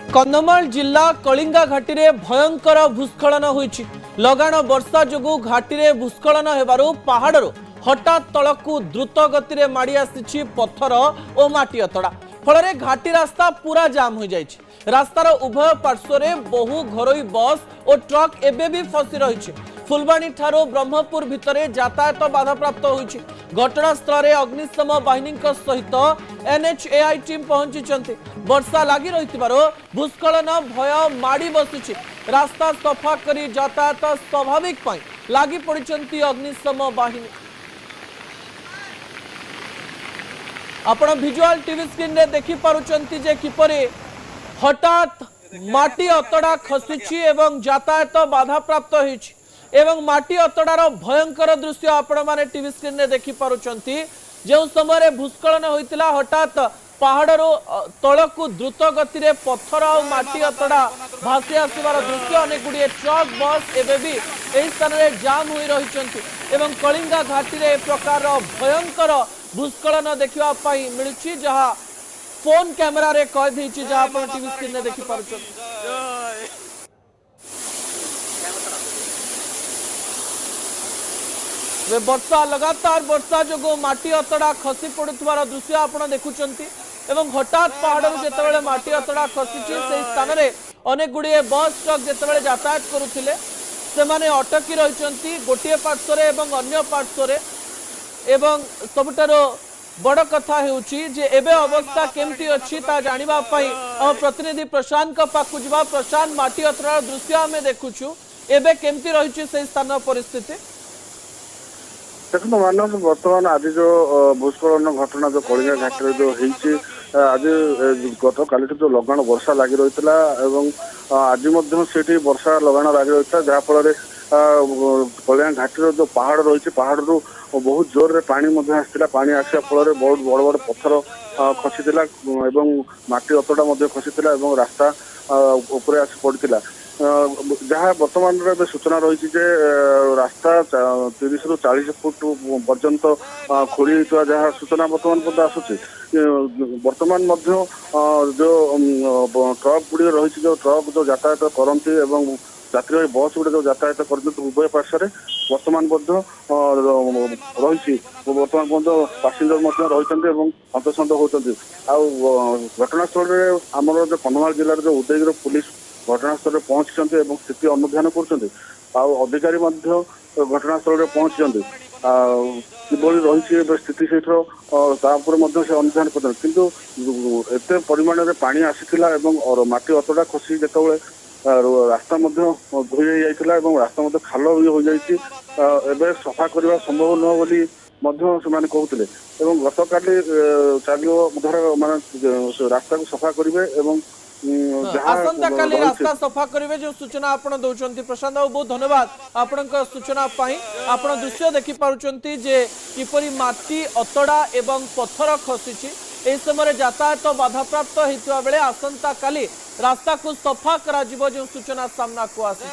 कंधमाल जिला कलिंगा घाटी रे भयंकर भूस्खलन होईछि। लगाण वर्षा जोगु घाटी रे भूस्खलन हेबारु पहाड़रू हठात तलकू द्रुत गति रे माड़ी आसीछि पत्थर और माटी अतड़ा। फल घाटी रास्ता पूरा जाम हो जाइछि। रास्तार उभय पार्श्व रे बहु घरोई बस और ट्रक एबे भी फसी रही। फुलबाणी ठारो ब्रह्मपुर भितरे यातायात बाधाप्राप्त होइछि। घटनास्थल रे अग्निशम बाहिनी सहित एनएचएआई टीम पहुंची। वर्षा लगी रही भूस्खलन भय माड़ी बसुछि। रास्ता सफा करी यातायात स्वाभाविक पाई लगी पड़ी अग्निशम बाहिनी। आपण विजुअल टीवी स्क्रीन रे देखि पारुचंती जे किपरि हठात माटी अतड़ा खसीछि एवं यातायात बाधाप्राप्त होइछि एवं माटी अतड़ार भयंकर दृश्य आपण माने टीवी स्क्रीन रे देखि पारुचंती। जो समय भूस्खलन होइतिला हठात पहाड़रू तलकू द्रुत गति रे पत्थर और माटी अतड़ा भासी आसबार दृश्य अनेक गुड़िए ट्रक बस एवं भी यही स्थान में जाम हो रही एवं कलिंगा घाटी रे प्रकार भयंकर भूस्खलन देखा मिलूँ जहाँ फोन कैमेरा रे कैद होती जहाँ टीवी स्क्रीन में देखी पार्छ। वर्षा लगातार वर्षा जो माटी अतड़ा खसी पड़ुवार दृश्य आप देखुंट एवं हठात पहाड़ जिते माटी अतड़ा खसी से स्थान में अनेक गुड़िए बस ट्रक जिते यातायात करुले से अटकी रही गोटे पार्श्व एवं अन्य पार्श्व एवं सबुठार बड़ कथा एबे अवस्था केमती अच्छी जानापी आम प्रतिनिधि प्रशांत पाखु जा। प्रशांत माटी अतड़ार दृश्य आम देखुचु एबे केमती रही से स्थान परिस्थिति देखो मानव बर्तमान आज जो भूस्खलन घटना जो कलिंगा घाटी जो होती आज गत काली जो लगाण वर्षा लगी रही आज से वर्षा लगाण लगी रही जहाँफल कलिंगा घाटी जो पहाड़ रही पहाड़ बहुत जोर रे पानी आसाला पानी आसा फल बहुत बड़ बड़ पत्थर खसीला माटी अतड़ा खसीला रास्ता उपरे आसी पड़ता जहाँ बर्तमान सूचना रही रास्ता 30 रु 40 फुट पर्यंत खोली जहाँ सूचना बर्तमान पर्यंत आसूची बर्तमान जो ट्रक गुड़ी रही जो ट्रक जो यातायात करती यात्री बस गुड़े जो यातायात कर उभय पार्श्व बर्तमान रही बर्तमान पासेंजर रही हंतसंत होती घटनास्थल में आमर जो कंधमाल जिलार जो उदयगिरी पुलिस घटनास्थल में पहुंची स्थिति अनुधान करधिकारी घटनास्थल में पहुंची किभली रही स्थिति से अनुधान कर किंतु एत परिमाण में पानी आसीला माटी अतड़ा खसी जो रास्ता धोई जाइला रास्ता खाल भी हो जाए सफा करने संभव नुह बोली कहते गत काली चलो धर माने रास्ता को सफा करेंगे आसंता काली रास्ता सफा करेंगे जो सूचना आप दौरान प्रशांत बाबू बहुत धन्यवाद आपण सूचना आप दृश्य देखि पारुचंती जे किपरि माटी अतड़ा एवं पत्थर खसी एही समय यातायात बाधाप्राप्त होता बेले आसंता काली रास्ता को सफा करा जो सूचना सामना को आसी।